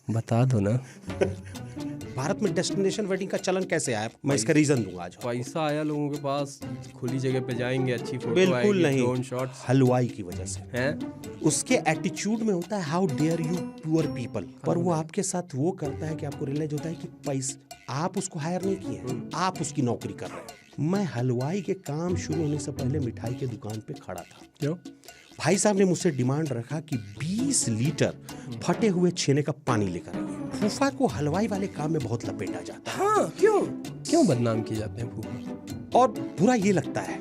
बता दो ना। भारत में डेस्टिनेशन वेडिंग का चलन कैसे आया? मैं इसका रीजन दूंगा आज। पैसा आया लोगों के पास, खुली जगह पे जाएंगे, अच्छी फोटो बिल्कुल आएगी, नहीं, ड्रोन शॉट्स हलवाई की वजह से हैं। उसके एटीट्यूड में होता है how dare you poor people, पर वो आपके साथ वो करता है कि आपको रियलाइज होता है कि पैसा आप उसको हायर नहीं किए हैं, आप उसकी नौकरी कर रहे हैं। मैं हलवाई के काम शुरू होने से पहले मिठाई के दुकान पे खड़ा था। क्यों? भाई साहब ने मुझसे डिमांड रखा कि 20 लीटर फटे हुए छेने का पानी लेकर आइए। फूफा को हलवाई वाले काम में बहुत लपेटा जाता है। हाँ, क्यों बदनाम किए जाते हैं फूफा? और बुरा ये लगता है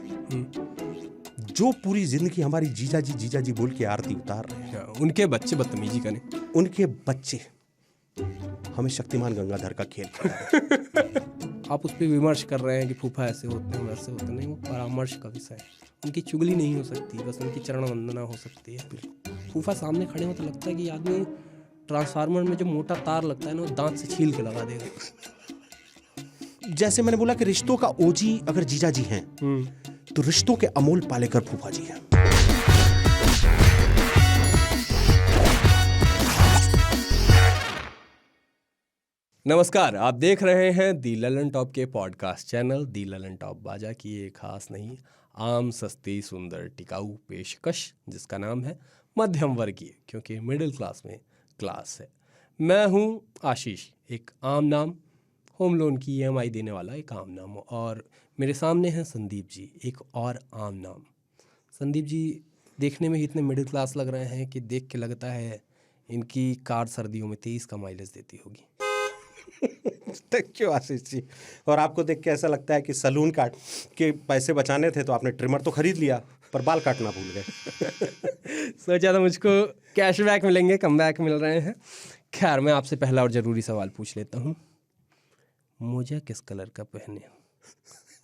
जो पूरी जिंदगी हमारी जीजा जी बोल के आरती उतार रहे हैं, उनके बच्चे बदतमीजी करें, उनके बच्चे हमें शक्तिमान गंगाधर का खेल खेला रहे हैं। आप उस पर विमर्श कर रहे हैं कि फूफा ऐसे होते हैं वैसे होते नहीं। वो परामर्श का विषय है, उनकी चुगली नहीं हो सकती, बस उनकी चरण वंदना हो सकती है। फूफा सामने खड़े हो तो लगता है कि आदमी ट्रांसफार्मर में जो मोटा तार लगता है ना, वो दांत से छील के लगा देगा। जैसे मैंने बोला कि रिश्तों का ओजी अगर जीजा जी हैं तो रिश्तों के अमोल पालेकर फूफा जी हैं। नमस्कार, आप देख रहे हैं दी ललन टॉप के पॉडकास्ट चैनल दी ललन टॉप बाजा की एक खास नहीं, आम सस्ती सुंदर टिकाऊ पेशकश जिसका नाम है मध्यम वर्गीय, क्योंकि मिडिल क्लास में क्लास है। मैं हूं आशीष, एक आम नाम, होम लोन की EMI देने वाला एक आम नाम, और मेरे सामने हैं संदीप जी, एक और आम नाम। संदीप जी देखने में ही इतने मिडिल क्लास लग रहे हैं कि देख के लगता है इनकी कार सर्दियों में 23 का माइलेज देती होगी। Thank you Ashish ji. और आपको देख के ऐसा लगता है कि सैलून काट के पैसे बचाने थे तो आपने ट्रिमर तो खरीद लिया पर बाल काटना भूल गए। सोचा था मुझको कैशबैक मिलेंगे, कमबैक मिल रहे हैं। खैर, मैं आपसे पहला और ज़रूरी सवाल पूछ लेता हूँ, मोजा किस कलर का पहने?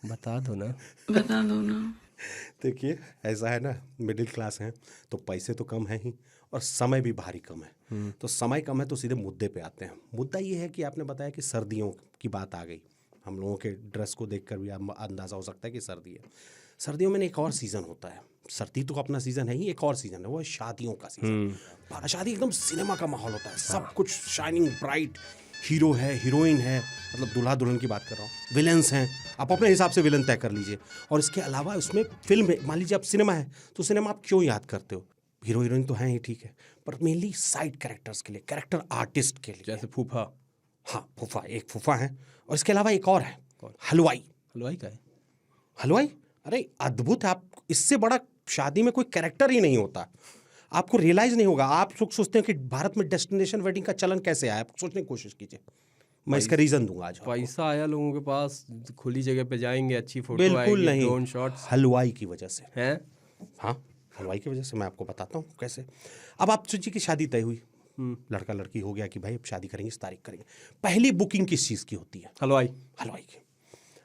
बता दो ना। देखिए ऐसा है ना, मिडिल क्लास हैं तो पैसे तो कम है ही और समय भी भारी कम है। तो समय कम है तो सीधे मुद्दे पे आते हैं। मुद्दा ये है कि आपने बताया कि सर्दियों की बात आ गई। हम लोगों के ड्रेस को देखकर भी आप अंदाज़ा हो सकता है कि सर्दी है। सर्दियों में एक और सीज़न होता है, सर्दी तो अपना सीज़न है ही, एक और सीज़न है, वो है शादियों का सीज़न। शादी एकदम सिनेमा का माहौल होता है, सब कुछ शाइनिंग ब्राइट, हीरो है, हीरोइन है, मतलब दूल्हा दुल्हन की बात कर रहा हूँ, विलेंस हैं, आप अपने हिसाब से विलन तय कर लीजिए। और इसके अलावा उसमें फिल्म, मान लीजिए आप सिनेमा है तो सिनेमा आप क्यों याद करते हो? हीरो हीरोइन तो हैं ही, ठीक है, पर मेनली साइड कैरेक्टर्स के लिए, कैरेक्टर आर्टिस्ट के लिए। जैसे फूफा। हाँ, फूफा, एक फूफा है और इसके अलावा एक और है, हलवाई। हलवाई का है? हलवाई अरे अद्भुत है। आप इससे बड़ा शादी में कोई कैरेक्टर ही नहीं होता। आपको रियलाइज नहीं होगा, आप सोचते हैं कि भारत में डेस्टिनेशन वेडिंग का चलन कैसे आया, सोचने की कोशिश कीजिए। मैं इसका रीजन दूंगा आज। पैसा आया लोगों के पास, खुली जगह पे जाएंगे, अच्छी फोटो बिल्कुल आएगी, ड्रोन नहीं, शॉट्स हलवाई की वजह से हैं। हाँ, हलवाई की वजह से। मैं आपको बताता हूँ कैसे। अब आप सोचिए कि शादी तय हुई, लड़का लड़की हो गया कि भाई अब शादी करेंगे, इस तारीख करेंगे। पहली बुकिंग किस चीज़ की होती है? हलवाई। हलवाई की।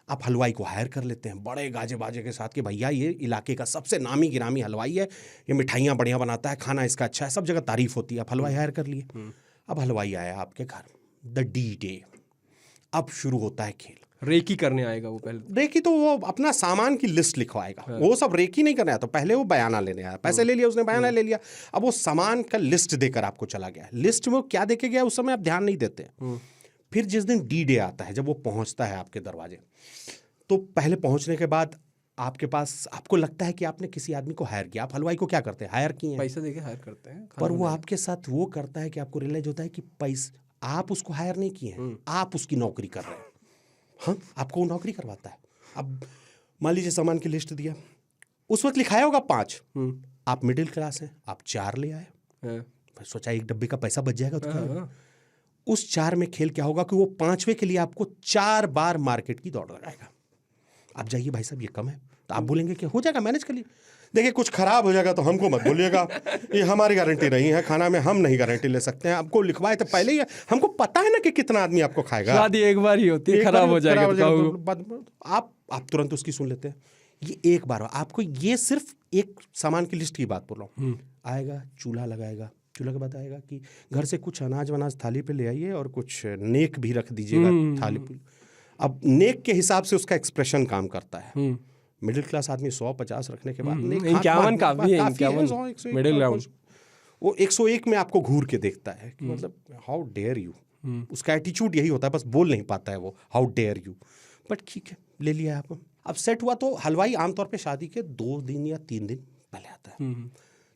आप हलवाई को हायर कर लेते हैं बड़े गाजे बाजे के साथ कि भैया ये इलाके का सबसे नामी गिरामी हलवाई है, ये मिठाइयाँ बढ़िया बनाता है, खाना इसका अच्छा है, सब जगह तारीफ होती है। आप हलवाई हायर कर लिए। अब हलवाई आया आपके घर, द D-Day। अब शुरू होता है खेल। रेकी करने आएगा वो पहले। रेकी तो वो अपना सामान की लिस्ट लिखवाएगा। वो सब रेकी नहीं करना है, तो पहले वो बयाना लेने आया, पैसे ले लिया उसने, बयाना ले लिया। अब वो सामान का लिस्ट देकर आपको चला गया। लिस्ट में क्या देके गया उस समय आप ध्यान नहीं देते। फिर जिस दिन D-Day आता है, जब वो पहुंचता है आपके दरवाजे, तो पहले पहुंचने के बाद आपके पास, आपको लगता है कि आपने किसी आदमी को हायर किया। आप हलवाई को क्या करते हैं? हायर किए, पैसे देके हायर करते हैं। पर वो आपके साथ वो करता है कि आपको रियलाइज होता है कि पैसा आप उसको हायर नहीं किए हैं, आप उसकी नौकरी कर रहे हैं। हाँ, आपको वो नौकरी करवाता है। अब मान लीजिए सामान की लिस्ट दिया, उस वक्त लिखाया होगा 5, आप मिडिल क्लास हैं, आप 4 ले आए। सोचा एक डब्बे का पैसा बच जाएगा तो क्या होगा? उस 4 में खेल क्या होगा कि वो 5वें के लिए आपको 4 बार मार्केट की दौड़ लगाएगा। आप जाइए भाई साहब ये कम है, तो आप बोलेंगे कि हो जाएगा, मैनेज कर लिए। देखिए कुछ खराब हो जाएगा तो हमको मत बोलिएगा, ये हमारी गारंटी नहीं है, खाना में हम नहीं गारंटी ले सकते हैं। आपको लिखवाए तो पहले ही, हमको पता है ना कि कितना आदमी आपको खाएगा। शादी एक बार ही होती है, खराब हो जाएगा तो आप तुरंत उसकी सुन लेते हैं। ये एक बार आपको, ये सिर्फ एक सामान की लिस्ट की बात बोल रहा हूँ। आएगा, चूल्हा लगाएगा, चूल्हा के बाद आएगा कि घर से कुछ अनाज वनाज थाली पे ले आइए और कुछ नेक भी रख दीजिएगा थाली पे। अब नेक के हिसाब से उसका एक्सप्रेशन काम करता है। मिडिल क्लास आदमी 100-50 रखने के बाद 51 काफी है, 51 मिडिल ग्राउंड। वो 101 में आपको घूर के देखता है कि मतलब हाउ डेयर यू। उसका एटीट्यूड यही होता है, बस बोल नहीं पाता है वो हाउ डेयर यू। बट ठीक है, ले लिया आप। अब सेट हुआ तो हलवाई आमतौर पे शादी के 2 दिन या 3 दिन पहले आता है।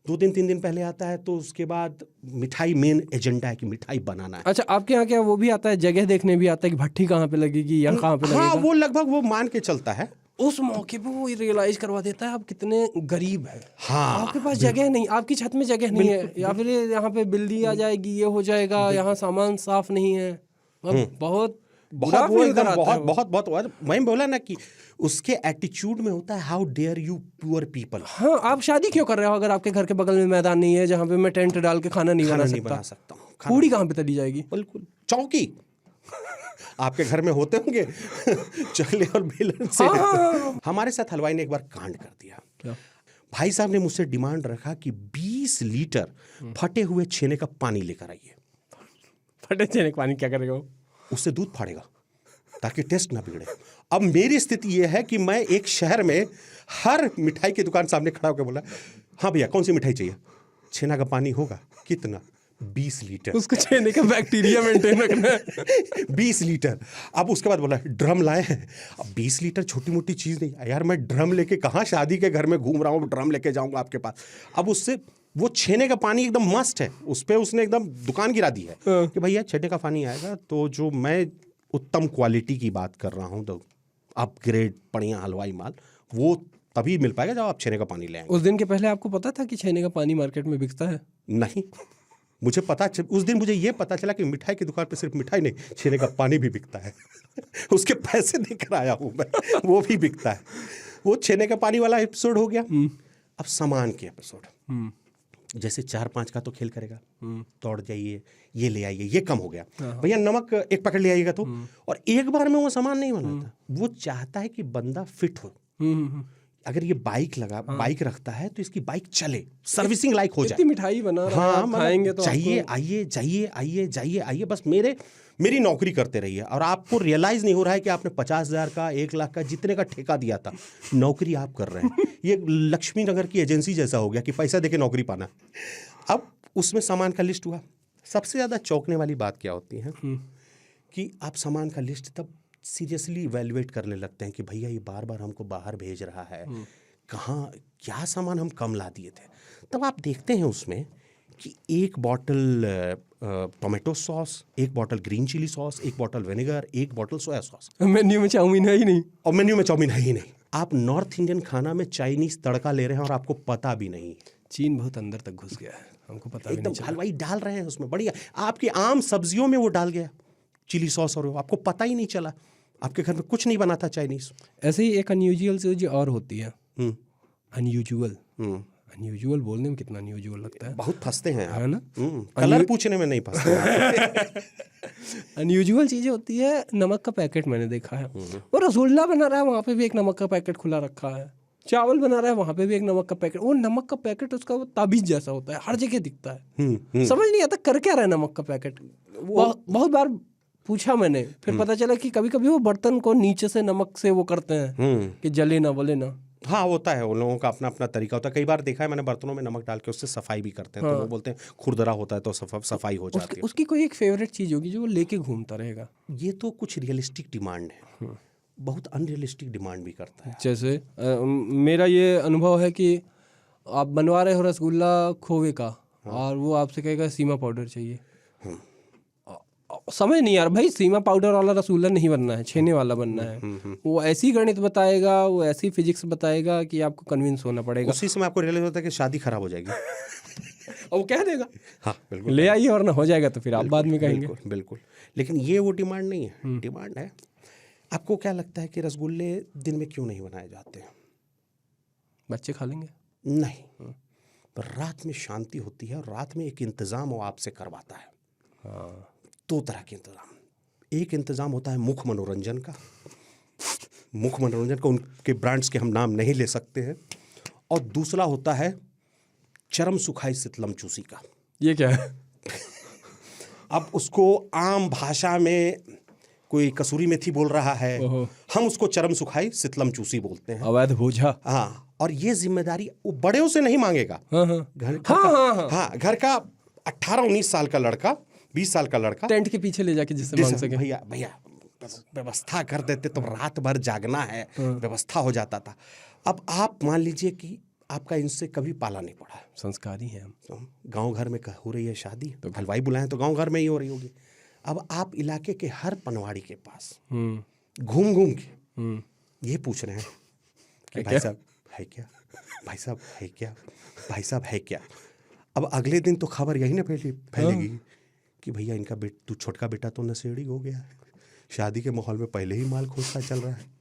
2 दिन 3 दिन पहले आता है, तो उसके बाद मिठाई मेन एजेंडा है कि मिठाई बनाना है। अच्छा, आपके यहाँ क्या वो भी आता है, जगह देखने भी आता है कि भट्ठी कहाँ पे लगेगी या कहाँ पे लगेगा? हाँ, वो लगभग वो मान के चलता है। उस मौके पे वो रियलाइज करवा देता है आप कितने गरीब हैं। हाँ, आपके पास जगह नहीं, आपकी छत में जगह नहीं है, या फिर यहाँ पे बिल्ली आ जाएगी, ये हो जाएगा, यहाँ सामान साफ नहीं है। बहुत बहुत वो एकदम बहुत मैं बोला ना कि उसके एटीट्यूड में होता है how dare you poor people. हाँ, आप शादी क्यों कर रहे हो अगर आपके घर के बगल में मैदान नहीं है जहाँ पे मैं टेंट डाल के खाना नहीं बना सकता हूँ? पूड़ी कहाँ पे तली जाएगी? बिल्कुल, चौकी आपके घर में होते होंगे चकले और बेलन से। हाँ। हमारे साथ हलवाई ने एक बार कांड कर दिया। क्या? भाई साहब ने मुझसे डिमांड रखा कि 20 लीटर फटे हुए छेने का पानी लेकर आइए। फटे छेने का पानी क्या करेगा वो? उससे दूध फाड़ेगा ताकि टेस्ट ना बिगड़े। अब मेरी स्थिति यह है कि मैं एक शहर में हर मिठाई की दुकान सामने खड़ा होकर बोला, हाँ भैया कौन सी मिठाई चाहिए? छेना का पानी होगा? कितना? 20 लीटर। उसको छेने का बैक्टीरिया मेंटेन रखना है। 20 लीटर। अब उसके बाद बोला ड्रम लाए हैं। अब 20 लीटर छोटी मोटी चीज़ नहीं यार, मैं ड्रम लेके कहाँ शादी के घर में घूम रहा हूँ, ड्रम लेके जाऊँगा आपके पास। अब उससे वो छेने का पानी एकदम मस्ट है, उस पर उसने एकदम दुकान गिरा दी है कि भैया छेने का पानी आएगा। तो जो मैं उत्तम क्वालिटी की बात कर रहा हूँ, तो अपग्रेड बढ़िया हलवाई माल, वो तभी मिल पाएगा जब आप छेने का पानी ले आएंगे। उस दिन के पहले आपको पता था कि छेने का पानी मार्केट में बिकता है? नहीं, मुझे उस दिन मुझे ये पता चला कि मिठाई की दुकान पे सिर्फ मिठाई नहीं, छेने का पानी भी बिकता है। उसके पैसे देकर आया हूँ मैं, वो भी बिकता है। वो छेने का पानी वाला एपिसोड हो गया। अब सामान के एपिसोड, जैसे 4-5 का तो खेल करेगा, दौड़ जाइए, ये ले आइए, ये कम हो गया, भैया नमक 1 पैकेट ले आइएगा। तो और एक बार में वो सामान नहीं बनाता, वो चाहता है कि बंदा फिट हो। अगर ये बाइक रखता है तो इसकी बाइक चले, सर्विसिंग लाइक हो जाए। इतनी मिठाई बना रहा है, आप खाएंगे तो चाहिए, आइए, बस मेरी नौकरी करते रहिए। और आपको रियलाइज नहीं हो रहा है कि आपने 50,000 का, 1 लाख का, जितने का ठेका दिया था, नौकरी आप कर रहे हैं। ये लक्ष्मी नगर की एजेंसी जैसा हो गया कि पैसा देके नौकरी पाना। अब उसमें सामान का लिस्ट हुआ। सबसे ज़्यादा चौंकने वाली बात क्या होती है कि आप सामान का लिस्ट तब सीरियसली इवैल्यूएट करने लगते हैं कि भैया ये बार बार हमको बाहर भेज रहा है, कहाँ क्या सामान हम कम ला दिए थे। तब आप देखते हैं उसमें कि 1 bottle tomato sauce, 1 bottle green chilli sauce, 1 bottle vinegar, 1 bottle soya sauce. Menu में चाउमीन है ही नहीं। और मेन्यू में चाउमीन है ही नहीं। आप नॉर्थ इंडियन खाना में चाइनीज तड़का ले रहे हैं और आपको पता भी नहीं। चीन बहुत अंदर तक घुस गया है, हमको पता भी नहीं एकदम हलवाई डाल रहे हैं उसमें, बढ़िया। आपकी आम सब्जियों में वो डाल गया चिली सॉस, और आपको पता ही नहीं चला। आपके घर में कुछ नहीं बना था चाइनीज। ऐसे ही एक अनयूजुअल चीज और होती है, अनयूजुअल बोलने में कितना अनयूजुअल लगता है। बहुत फंसते हैं है ना? कलर पूछने में नहीं फंसते। अनयूजुअल चीजें होती है। नमक का पैकेट मैंने देखा है, वो रसगुल्ला बना रहा है, वहाँ पे भी एक नमक का पैकेट खुला रखा है। चावल बना रहा है, वहाँ पे भी एक नमक का पैकेट। वो नमक का पैकेट उसका वो ताबीज जैसा होता है, हर जगह दिखता है। समझ नहीं आता कर क्या रहा है नमक का पैकेट। बहुत बार पूछा मैंने, फिर पता चला कि कभी कभी वो बर्तन को नीचे से नमक से वो करते हैं कि जले ना बोले ना। हाँ, होता है, उन लोगों का अपना अपना तरीका होता है। कई बार देखा है मैंने, बर्तनों में नमक डाल के उससे सफाई भी करते हैं। तो वो बोलते हैं खुरदरा होता है तो सफाई हो जाती है। उसकी कोई एक फेवरेट चीज होगी जो वो लेके घूमता रहेगा। ये तो कुछ रियलिस्टिक डिमांड है, बहुत अनरियलिस्टिक डिमांड भी करता है। जैसे मेरा ये अनुभव है कि आप बनवा रहे हो रसगुल्ला खोवे का, और वो आपसे कहेगा सीमा पाउडर चाहिए। समझ नहीं यार भाई, सीमा पाउडर वाला रसगुल्ला नहीं बनना है, छेने वाला बनना है। वो ऐसी गणित बताएगा, वो ऐसी फिजिक्स बताएगा कि आपको कन्विंस होना पड़ेगा। उसी समय आपको रियलाइज होता है कि शादी खराब हो जाएगी। और वो कह देगा हाँ बिल्कुल, ले आइए, और ना हो जाएगा तो फिर आप बाद में कहेंगे। बिल्कुल। लेकिन ये वो डिमांड नहीं है। डिमांड है, आपको क्या लगता है कि रसगुल्ले दिन में क्यों नहीं बनाए जाते हैं? बच्चे खा लेंगे? नहीं, पर रात में शांति होती है, और रात में एक इंतज़ाम वो आपसे करवाता है। हाँ, 2 तरह के इंतज़ाम। एक इंतज़ाम होता है मुख्य मनोरंजन का, उनके ब्रांड्स के हम नाम नहीं ले सकते हैं। और दूसरा होता है चरम सुखाई सितलम चूसी का। ये क्या है? अब उसको आम भाषा में कोई कसूरी मेथी बोल रहा है, ओहो। हम उसको चरम सुखाई शीतलम चूसी बोलते हैं। अवैध बोझा। हाँ, और ये जिम्मेदारी वो बड़े से नहीं मांगेगा। हाँ हाँ घर का 18-19 साल का लड़का, 20 साल का लड़का टेंट के पीछे ले जाके जिससे मांग सके। भैया व्यवस्था कर देते तो रात भर जागना है, व्यवस्था हो जाता था। अब आप मान लीजिए कि आपका इनसे कभी पाला नहीं पड़ा, संस्कारी हैं हम। तो गांव घर में हो रही है शादी, तो हलवाई बुलाएं तो गांव घर में ही हो रही होगी। अब आप इलाके के हर पनवाड़ी के पास घूम घूम के ये पूछ रहे हैं कि भाई साहब है क्या, भाई साहब है क्या, भाई साहब है क्या। अब अगले दिन तो खबर यही ना फैलेगी कि भैया इनका तू छोटका बेटा तो नशेड़ी हो गया है, शादी के माहौल में पहले ही माल खोजता चल रहा है।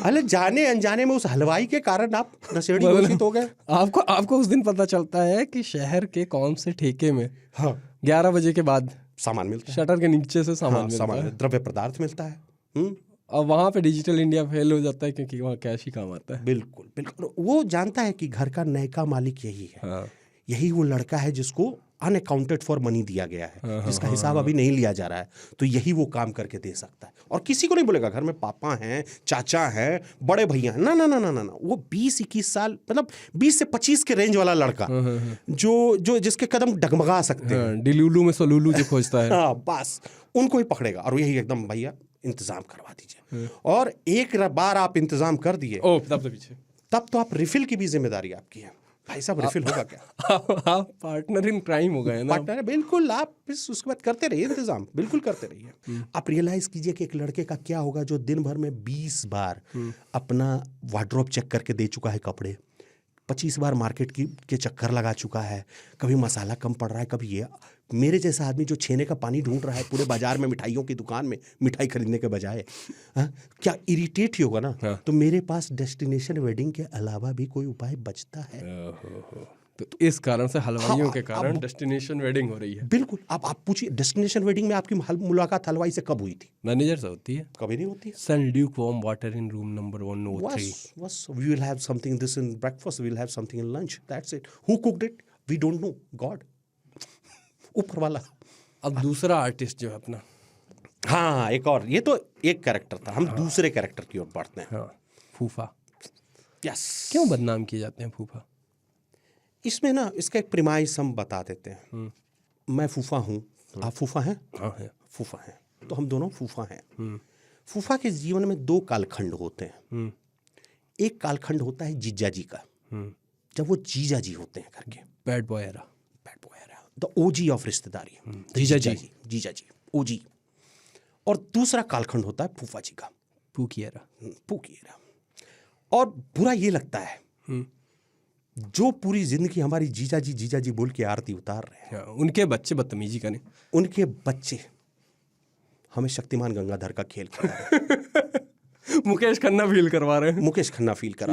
अरे जाने अनजाने में उस हलवाई के कारण आप नशेड़ी घोषित हो गए। आपको उस दिन पता चलता है कि शहर के कौन से ठेके में 11 बजे के बाद सामान मिलता है, शटर के नीचे से सामान मिलता है, द्रव्य पदार्थ मिलता है। और वहाँ पे डिजिटल इंडिया फेल हो जाता है क्योंकि वहाँ कैश ही काम आता है। बिल्कुल बिल्कुल, वो जानता है कि घर का नयका मालिक यही है। यही वो लड़का है जिसको अनअकाउंटेड फॉर मनी दिया गया है, जिसका हिसाब अभी नहीं लिया जा रहा है, तो यही वो काम करके दे सकता है। और किसी को नहीं बोलेगा घर में पापा हैं, चाचा हैं, बड़े भैया हैं, ना ना ना ना ना, वो 20-21 साल, मतलब 20 से 25 के रेंज वाला लड़का जो जिसके कदम डगमगा सकते हैं, डिलुलू में सलूलू जो खोजता है, हाँ बस उनको ही पकड़ेगा। और यही एकदम भैया इंतजाम करवा दीजिए। और एक बार आप इंतजाम कर दिए तब तो आप रिफिल की भी जिम्मेदारी आपकी है। भाई साहब रिफिल होगा क्या? आप पार्टनर इन क्राइम हो गए ना। पार्टनर बिल्कुल, आप उसके बाद करते रहिए इंतजाम, बिल्कुल करते रहिए। आप रियलाइज कीजिए कि एक लड़के का क्या होगा जो दिन भर में 20 बार अपना वार्डरोब चेक करके दे चुका है कपड़े, 25 बार मार्केट के चक्कर लगा चुका है, कभी मसाला कम पड़ रहा है, कभी ये। मेरे जैसा आदमी जो छेने का पानी ढूंढ रहा है पूरे बाजार में मिठाइयों की दुकान में मिठाई खरीदने के बजाय, क्या इरिटेट ही होगा ना। तो मेरे पास डेस्टिनेशन वेडिंग के अलावा भी कोई उपाय बचता है। तो इस कारण से हलवाइयों के कारण डेस्टिनेशन वेडिंग हो रही है। बिल्कुल। आप पूछिए डेस्टिनेशन वेडिंग में आपकी मुलाकात हलवाई से कब हुई थी? मैनेजर से होती है। कभी नहीं होती। Send Duke warm water in room number 103. We will have something this in breakfast, we will have something in lunch, that's it. Who cooked it? We don't know. God. ऊपर वाला। अब दूसरा आर्टिस्ट जो है अपना, हाँ एक और, ये तो एक कैरेक्टर था, हम दूसरे कैरेक्टर की ओर बढ़ते हैं। फूफा। यस। क्यों बदनाम किए जाते हैं फूफा? इसमें ना इसका एक प्रीमाइस हम बता देते हैं। मैं फूफा हूँ, आप फूफा हैं? हाँ है। फूफा हैं, तो हम दोनों फूफा हैं। फूफा के जीवन में 2 कालखंड होते हैं। एक कालखंड होता है जीजा जी का, जब वो जीजा जी होते हैं घर के, bad boy era, the OG of रिश्तेदारी, जीजा जी ओजी। और दूसरा कालखंड होता है फूफा जी का, पूकी एरा। और बुरा ये लगता है जो पूरी जिंदगी हमारी जीजा जी बोल के आरती उतार रहे हैं, उनके बच्चे बदतमीजी करें, उनके बच्चे हमें शक्तिमान गंगाधर का खेल खेला रहे हैं। मुकेश खन्ना फील करवा रहे हैं।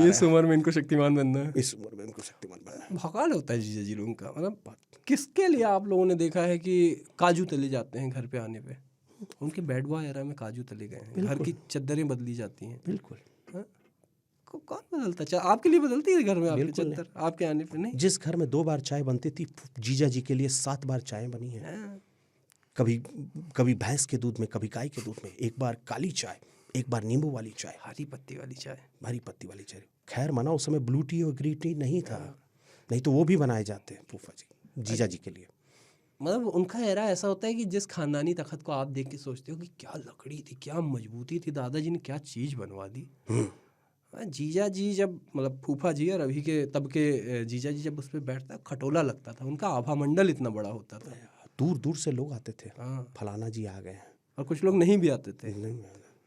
इस उम्र में इनको शक्तिमान बनना है। भगाल होता है जीजा जी लोगों का। मतलब किसके लिए आप लोगों ने देखा है कि काजू तले जाते हैं घर पे आने पे? उनके बैड बॉय एरा में काजू तले गए हैं, घर की चद्दरें बदली जाती हैं। बिल्कुल। कौन बदलता है? आपके लिए बदलती है घर में आपकी चद्दर आपके आने पे? नहीं। जिस घर में 2 बार चाय बनती थी, जीजा जी के लिए 7 बार चाय बनी है। कभी भैंस के दूध में, कभी गाय के दूध में, एक बार काली चाय, एक बार नींबू वाली चाय, हरी पत्ती वाली चाय। खैर माना उस समय ब्लू टी और ग्रीन टी नहीं था, नहीं तो वो भी बनाए जाते हैं फूफा जी जीजा जी के लिए। मतलब उनका एरा ऐसा होता है कि जिस खानदानी तखत को आप देख के सोचते हो कि क्या लकड़ी थी, क्या मजबूती थी, दादाजी ने क्या चीज़ बनवा दी। जीजा जी जब, मतलब फूफा जी और अभी के तब के जीजा जी जब उस पर बैठता, खटोला लगता था। उनका आभा मंडल इतना बड़ा होता था, दूर दूर से लोग आते थे। फलाना जी आ गए हैं, और कुछ लोग नहीं भी आते थे।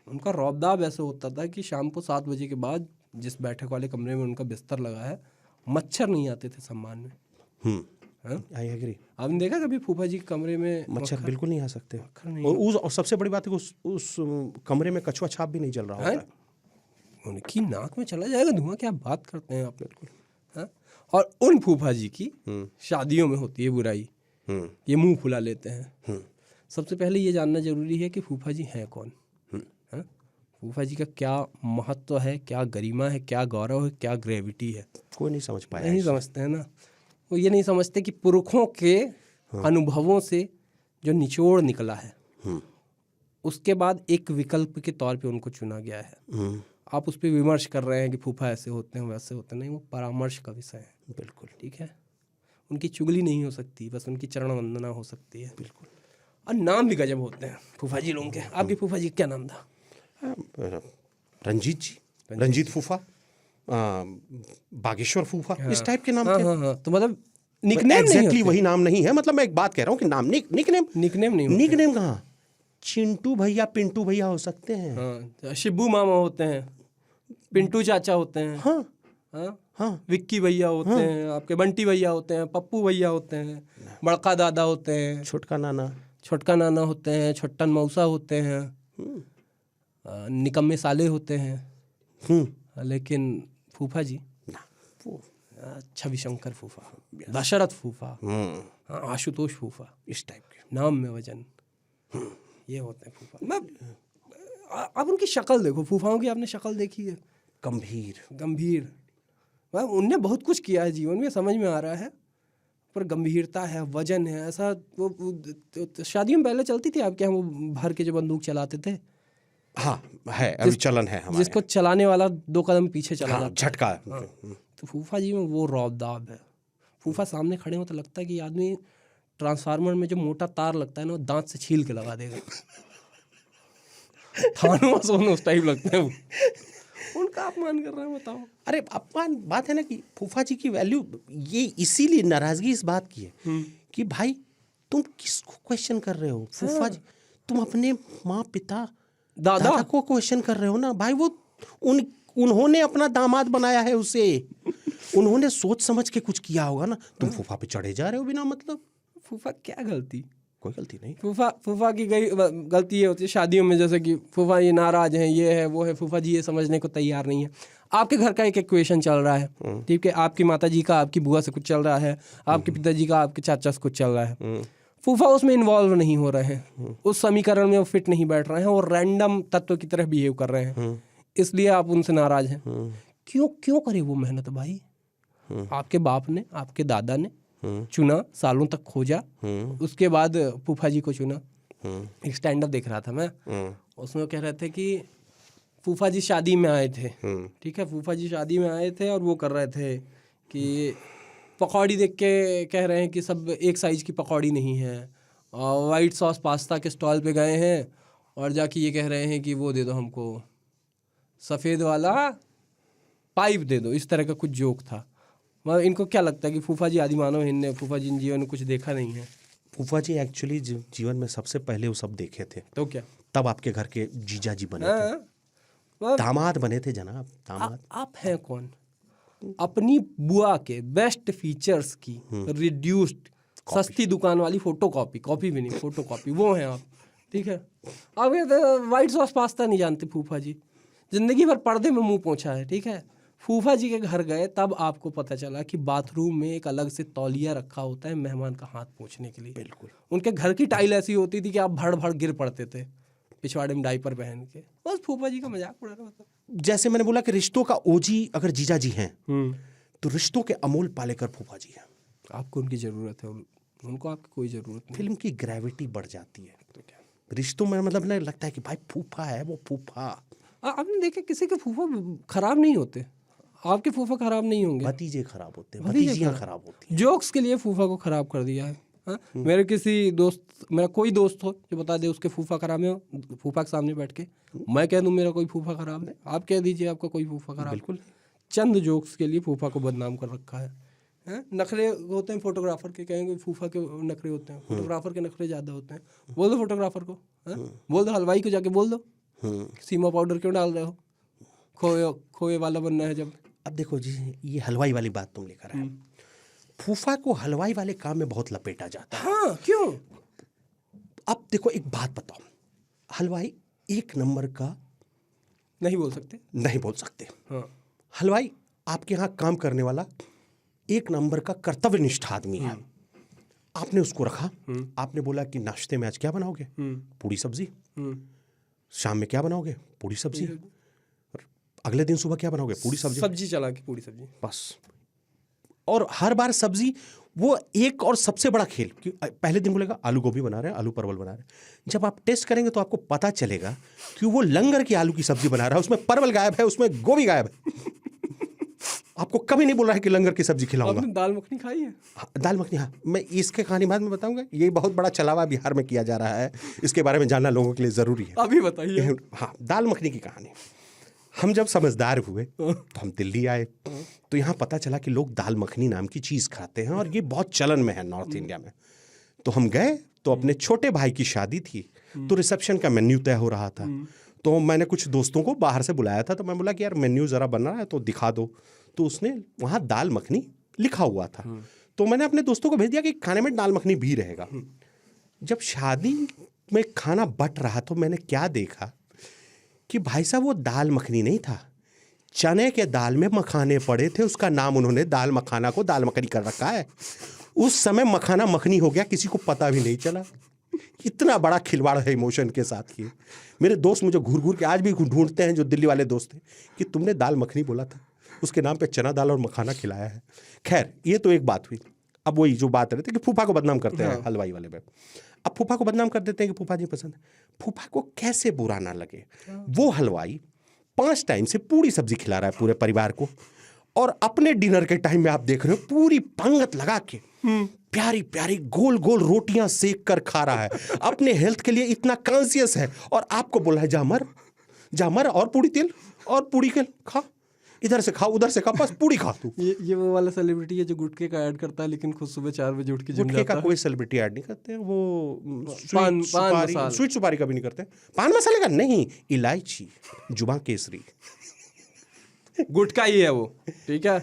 उनका रौबदाब ऐसे होता था कि शाम को 7 बजे के बाद जिस बैठक वाले कमरे में उनका बिस्तर लगा है, मच्छर नहीं आते थे सम्मान में। I agree. आपने देखा कभी फूफा जी के कमरे में? मच्छर बिल्कुल नहीं आ सकते। और सबसे बड़ी बात है उस कमरे में कछुआ छाप भी नहीं चल रहा होता है। उनकी नाक में चला जाएगा धुआं, क्या बात करते हैं आप? बिल्कुल। और उन फूफा जी की शादियों में होती है बुराई, ये मुंह फुला लेते हैं। सबसे पहले ये जानना जरूरी है कि फूफा जी हैं कौन। फूफा जी का क्या महत्व है, क्या गरिमा है, क्या गौरव है, क्या ग्रेविटी है, कोई नहीं समझ पाया। नहीं समझते हैं ना। वो ये नहीं समझते कि पुरखों के अनुभवों से जो निचोड़ निकला है उसके बाद एक विकल्प के तौर पे उनको चुना गया है। आप उस पर विमर्श कर रहे हैं कि फूफा ऐसे होते हैं वैसे होते हैं, नहीं, वो परामर्श का विषय है। बिल्कुल ठीक है, उनकी चुगली नहीं हो सकती, बस उनकी चरण वंदना हो सकती है। बिल्कुल। और नाम भी गजब होते हैं फूफा जी लोगों के। आपके फूफा जी क्या नाम था? रंजीत जी, रंजीत फूफा, बागेश्वर फूफा, इस टाइप के नाम हाँ थे। हाँ हाँ, तो मतलब निकनेम नहीं एग्जैक्टली होते। वही नाम नहीं है, मतलब मैं एक बात कह रहा हूँ कि नाम निकनेम नहीं होते। निकनेम कहाँ, चिंटू भैया पिंटू भैया हो सकते हैं। हाँ, शिब्बू मामा होते हैं, पिंटू चाचा होते हैं, हाँ हाँ हाँ विक्की भैया होते हैं, आपके बंटी भैया होते हैं, पप्पू भैया होते हैं, बड़का दादा होते हैं, छोटका नाना, छोटका नाना होते हैं, छोटन मौसा होते हैं, निकम्मे साले होते हैं। लेकिन फूफा जी, वो छविशंकर फूफा, दशरथ फूफा, हाँ, आशुतोष फूफा, इस टाइप के नाम में वजन, ये होते हैं फूफा। मैं अब उनकी शक्ल देखो, फूफाओं की आपने शक्ल देखी है? गंभीर। उनने बहुत कुछ किया है जीवन में, समझ में आ रहा है, पर गंभीरता है, वजन है ऐसा। वो शादियों में पहले चलती थी आपके यहाँ, वो भर के जो बंदूक चलाते थे। हाँ है, अभी चलन है हमारे जिसको चलाने वाला 2 कदम पीछे चला यहाँ। जाता हाँ, झटका। है। तो फूफा जी में वो रौबदाब है। फूफा सामने खड़े हो तो लगता है कि आदमी ट्रांसफार्मर में जो मोटा तार लगता है ना, वो दांत से छील के लगा देगा। थानोस उस टाइप लगते हैं वो। उनका अपमान कर रहे हैं, बताओ। अरे अपमान बात है ना कि फूफा जी की वैल्यू, ये इसीलिए नाराजगी इस बात की है कि भाई तुम किसको क्वेश्चन कर रहे हो? फूफा जी, तुम अपने माँ पिता दादा को क्वेश्चन कर रहे हो ना भाई। वो उन्होंने अपना दामाद बनाया है उसे, उन्होंने सोच समझ के कुछ किया होगा ना। तुम फूफा पे चढ़े जा रहे हो बिना मतलब। फूफा क्या गलती? कोई गलती नहीं। फूफा की गलती ये होती है शादियों में, जैसे कि फूफा ये नाराज हैं, ये है वो है, फूफा जी ये समझने को तैयार नहीं है। आपके घर का एक इक्वेशन चल रहा है, ठीक है, आपकी माता जी का आपकी बुआ से कुछ चल रहा है, आपके पिताजी का आपके चाचा से कुछ चल रहा है। फूफा उसमें इन्वॉल्व नहीं हो रहे हैं, उस समीकरण में वो फिट नहीं बैठ रहे हैं, और रैंडम तत्व की तरह बिहेव कर रहे हैं, इसलिए आप उनसे नाराज हैं। क्यों करे वो मेहनत भाई? आपके बाप ने, आपके दादा ने चुना, सालों तक खोजा, उसके बाद फूफा जी को चुना। एक स्टैंड अप देख रहा था मैं, उसमें कह रहे थे कि फूफा जी शादी में आए थे, ठीक है, फूफा जी शादी में आए थे और वो कर रहे थे कि पकौड़ी देख के कह रहे हैं कि सब एक साइज की पकौड़ी नहीं है, और वाइट सॉस पास्ता के स्टॉल पे गए हैं और जाके ये कह रहे हैं कि वो दे दो हमको सफ़ेद वाला पाइप दे दो, इस तरह का कुछ जोक था। मतलब इनको क्या लगता है कि फूफा जी आदि मानव हिन्ने, फूफा जी इन जीवन में कुछ देखा नहीं है? फूफा जी एक्चुअली जीवन में सबसे पहले वो सब देखे थे, तो क्या तब आपके घर के जीजा जी बने थे, दामाद बने थे जनाब, दामाद। आप हैं कौन? अपनी बुआ के बेस्ट फीचर्स की रिड्यूस्ड सस्ती दुकान वाली फोटो कॉपी भी नहीं, फोटो कॉपी, वो हैं आप, ठीक है। अब ये वाइट सॉस पास्ता नहीं जानते फूफा जी, जिंदगी भर पर्दे में मुंह पोंछा है, ठीक है। फूफा जी के घर गए तब आपको पता चला कि बाथरूम में एक अलग से तौलिया रखा होता है मेहमान का हाथ पोंछने के लिए। बिल्कुल। उनके घर की टाइल ऐसी होती थी कि आप भड़ भड़ गिर पड़ते थे पिछवाड़े में डाइपर पहन के। बस फूफा जी का मजाक उड़ा रहा था। जैसे मैंने बोला कि रिश्तों का ओजी अगर जीजा जी हैं तो रिश्तों के अमूल पालेकर फूफा जी हैं। आपको उनकी ज़रूरत है, उनको आपकी कोई ज़रूरत नहीं। फिल्म की ग्रेविटी बढ़ जाती है तो क्या रिश्तों में, मतलब ना लगता है कि भाई फूफा है वो फूफा। आपने देखा किसी के फूफा खराब नहीं होते, आपके फूफा खराब नहीं होंगे, भतीजे खराब होते हैं, भतीजियाँ खराब होती हैं। जोक्स के लिए फूफा को खराब कर दिया है। मेरे कोई दोस्त हो जो बता दे उसके फूफा खराब है, फूफा के सामने बैठ के मैं कह दूं मेरा कोई फूफा खराब है, आप कह दीजिए आपका कोई फूफा खराब। बिल्कुल। चंद जोक्स के लिए फूफा को बदनाम कर रखा है। नखरे होते हैं फोटोग्राफर के, कहेंगे फूफा के नखरे होते हैं, फोटोग्राफर के नखरे ज़्यादा होते हैं। बोल दो फोटोग्राफर को, बोल दो हलवाई को, जाके बोल दो सीमा पाउडर क्यों डाल रहे हो, खोए वाला बनना है जब। अब देखो जी, ये हलवाई वाली बात तुम लेकर आए, फूफा को हलवाई वाले काम में बहुत लपेटा जाता है। हाँ, क्यों? अब देखो एक बात बताओ, हलवाई एक नंबर का नहीं बोल सकते। हाँ। हलवाई आपके यहाँ काम करने वाला एक नंबर का कर्तव्यनिष्ठ आदमी है। आपने उसको रखा, आपने बोला कि नाश्ते में आज क्या बनाओगे? पूड़ी सब्जी। शाम में क्या बनाओगे? पूड़ी सब्जी। अगले दिन सुबह क्या बनाओगे? पूड़ी सब्जी। सब्जी चला के पूड़ी सब्जी। बस और हर बार सब्जी वो एक और सबसे बड़ा खेल कि पहले दिन बोलेगा आलू गोभी बना रहे हैं, आलू परवल बना रहे हैं। जब आप टेस्ट करेंगे तो आपको पता चलेगा कि वो लंगर की आलू की सब्जी बना रहा है, उसमें परवल गायब है, उसमें गोभी गायब है। आपको कभी नहीं बोल रहा है कि लंगर की सब्जी खिलाऊंगा। आपने दाल मखनी खाई है? हाँ, दाल मखनी, हाँ, मैं इसके कहानी बाद में बताऊंगा। ये बहुत बड़ा चलावा बिहार में किया जा रहा है, इसके बारे में जानना लोगों के लिए जरूरी है। अभी बताइए। हाँ, दाल मखनी की कहानी। हम जब समझदार हुए तो हम दिल्ली आए, तो यहाँ पता चला कि लोग दाल मखनी नाम की चीज़ खाते हैं और ये बहुत चलन में है नॉर्थ इंडिया में। तो हम गए, तो अपने छोटे भाई की शादी थी, तो रिसेप्शन का मेन्यू तय हो रहा था। तो मैंने कुछ दोस्तों को बाहर से बुलाया था, तो मैं बोला कि यार मेन्यू ज़रा बन रहा है तो दिखा दो। तो उसने वहाँ दाल मखनी लिखा हुआ था, तो मैंने अपने दोस्तों को भेज दिया कि खाने में दाल मखनी भी रहेगा। जब शादी में खाना बट रहा तो मैंने क्या देखा कि भाई साहब वो दाल मखनी नहीं था, चने के दाल में मखाने पड़े थे, उसका नाम उन्होंने दाल मखाना को दाल मखनी कर रखा है। उस समय मखाना मखनी हो गया, किसी को पता भी नहीं चला। इतना बड़ा खिलवाड़ है इमोशन के साथ किए। मेरे दोस्त मुझे घूर घूर के आज भी ढूंढते हैं, जो दिल्ली वाले दोस्त थे, कि तुमने दाल मखनी बोला था, उसके नाम पे चना दाल और मखाना खिलाया है। खैर, ये तो एक बात हुई। अब वही जो बात रहती है कि फूफा को बदनाम करते हैं हलवाई वाले में। अब फूफा को बदनाम कर देते हैं कि फूफा जी पसंद है। फूफा को कैसे बुरा ना लगे, वो हलवाई 5 टाइम से पूरी सब्जी खिला रहा है पूरे परिवार को, और अपने डिनर के टाइम में आप देख रहे हो पूरी पंगत लगा के प्यारी प्यारी गोल गोल रोटियां सेक कर खा रहा है। अपने हेल्थ के लिए इतना कॉन्शियस है, और आपको बोला है जा मर और पूरी तेल और पूरी के खा, इधर से खा उधर से खा, बस पूरी खा तू। ये वो वाला सेलिब्रिटी है जो गुटखे का ऐड करता है, लेकिन खुद सुबह 4 बजे उठ के जिम गुटखे जाता का है। कोई सेलिब्रिटी ऐड नहीं करते हैं, वो पान मसाला। स्वीट सुपारी का भी नहीं करते। पान मसाले का नहीं, इलायची, जुबान केसरी, गुटखा ही है वो, ठीक है,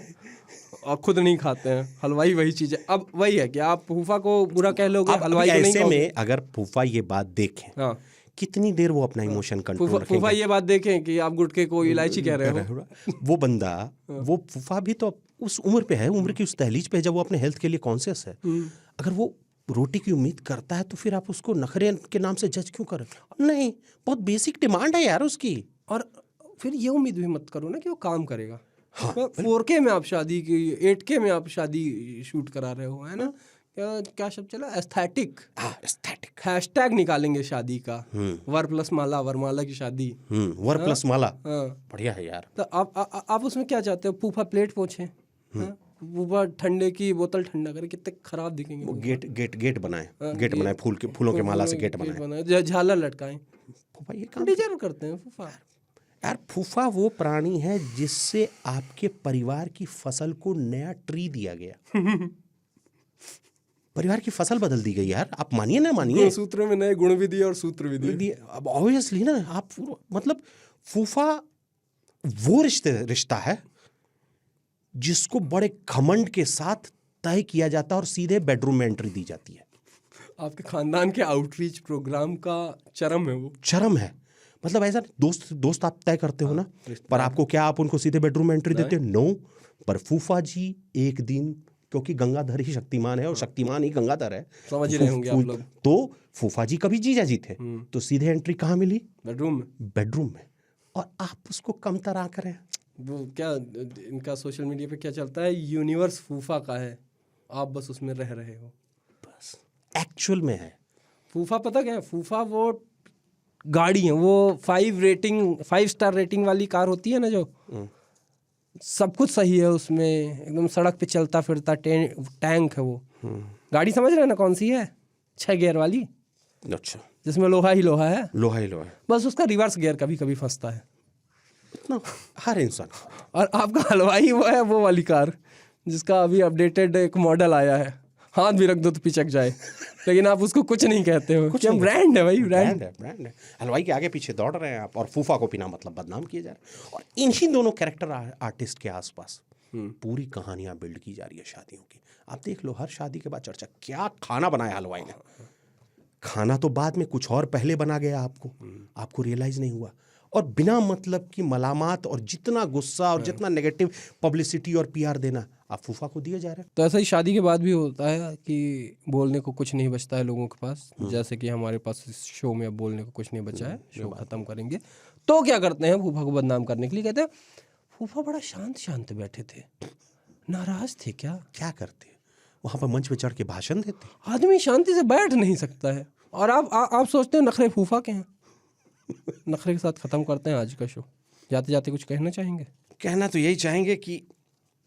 और खुद नहीं खाते हैं। हलवाई वही चीज है। अब वही है कि आप फूफा को बुरा कह लोगे, अब हलवाई को नहीं ऐसे कहोगे। में अगर फूफा ये बात देखें, हाँ, कितनी देर वो अपना इमोशन कंट्रोल रखेंगे। फूफा ये बात देखें कि आप गुटखे को इलायची कह रहे हो। वो बंदा, वो फूफा भी तो उस उम्र पे है, उम्र की उस दहलीज पे है जब वो अपने हेल्थ के लिए कॉन्शियस है। अगर वो रोटी की उम्मीद करता है तो फिर आप उसको नखरे के नाम से जज क्यों करें? नहीं, बहुत बेसिक डिमांड है यार उसकी। और फिर ये उम्मीद भी मत करो ना कि वो काम करेगा। हाँ, 4K में आप शादी की, 8K में आप शादी शूट करा रहे हो, है ना? क्या शब्द चला, एस्थेटिक। एस्थेटिक हैशटैग निकालेंगे शादी का, वर प्लस माला, वरमाला की शादी। वर प्लस माला, हाँ, बढ़िया है यार। तो आप उसमें क्या चाहते हो? फूफा प्लेट पोछे, फूफा ठंडे की बोतल ठंडा करे, कितने खराब दिखेंगे। वो गेट बनाए, गेट बनाए, फूलों के माला से गेट बनाए, झालर लटकाएं। फूफा ये काम डिजर्व करते हैं फूफा। यार। फूफा वो प्राणी है जिससे आपके परिवार की फसल को नया ट्री दिया गया। परिवार की फसल बदल दी गई यार, आप मानिए ना मानिए। सूत्र में नए गुण भी दिए और सूत्र भी दिए। अब ऑब्वियसली ना, आप मतलब फूफा वो रिश्ता है जिसको बड़े घमंड के साथ तय किया जाता है और सीधे बेडरूम में एंट्री दी जाती है। आपके खानदान के आउटरीच प्रोग्राम का चरम है वो। चरम है, मतलब ऐसा दोस्त आप तय करते हो ना, पर आपको क्या आप उनको सीधे बेडरूम में एंट्री देते हो? नो। पर फूफा जी एक दिन, क्योंकि गंगाधर ही शक्तिमान है और शक्तिमान ही गंगाधर है, समझ ही रहे होंगे आप लोग। तो फूफा जी कभी जीजा जी थे, तो सीधे एंट्री कहाँ मिली? बेडरूम में। और आप उसको कम तरह करें। वो क्या, इनका सोशल मीडिया पे क्या चलता है, यूनिवर्स फूफा का है, आप बस उसमें रह रहे हो। बस एक्चुअल में है फूफा, पता क्या है? फूफा वो गाड़ी है, वो 5 स्टार रेटिंग वाली कार होती है ना, जो सब कुछ सही है उसमें, एकदम सड़क पे चलता फिरता टैंक है वो। गाड़ी समझ रहे हैं ना कौन सी है? 6 गियर वाली। अच्छा, जिसमें लोहा ही लोहा है। लोहा ही लोहा है, बस उसका रिवर्स गियर कभी कभी फंसता है। इतना हर इंसान। और आपका हलवाई वो है, वो वाली कार जिसका अभी अपडेटेड एक मॉडल आया है, हाथ भी रख दो तो पिचक जाए, लेकिन आप उसको कुछ नहीं कहते हो। क्या ब्रांड है भाई, ब्रांड है। हलवाई के आगे पीछे दौड़ रहे हैं आप, और फूफा को बिना मतलब बदनाम किए जा रहे हैं। और इन्हीं दोनों कैरेक्टर आर्टिस्ट के आसपास पूरी कहानियां बिल्ड की जा रही है शादियों की। आप देख लो, हर शादी के बाद चर्चा, क्या खाना बनाया हलवाई ने। खाना तो बाद में कुछ और पहले बना गया, आपको रियलाइज नहीं हुआ। और बिना मतलब की मलामात और जितना गुस्सा और जितना नेगेटिव पब्लिसिटी और पीआर देना आप फूफा को दिए जा रहे हैं। तो ऐसा ही शादी के बाद भी होता है कि बोलने को कुछ नहीं बचता है लोगों के पास। जैसे कि हमारे पास इस शो में अब बोलने को कुछ नहीं बचा है, शो खत्म करेंगे तो क्या करते हैं, फूफा को बदनाम करने के लिए कहते हैं फूफा बड़ा शांत बैठे थे, नाराज थे क्या? क्या करते? वहाँ पर मंच पे चढ़ के भाषण देते? आदमी शांति से बैठ नहीं सकता है और आप सोचते हैं नखरे फूफा के हैं। नखरे के साथ ख़त्म करते हैं आज का शो। जाते जाते कुछ कहना चाहेंगे? कहना तो यही चाहेंगे कि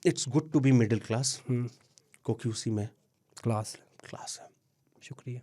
it's good to be middle class, क्योंकि उसी में क्लास क्लास है। शुक्रिया।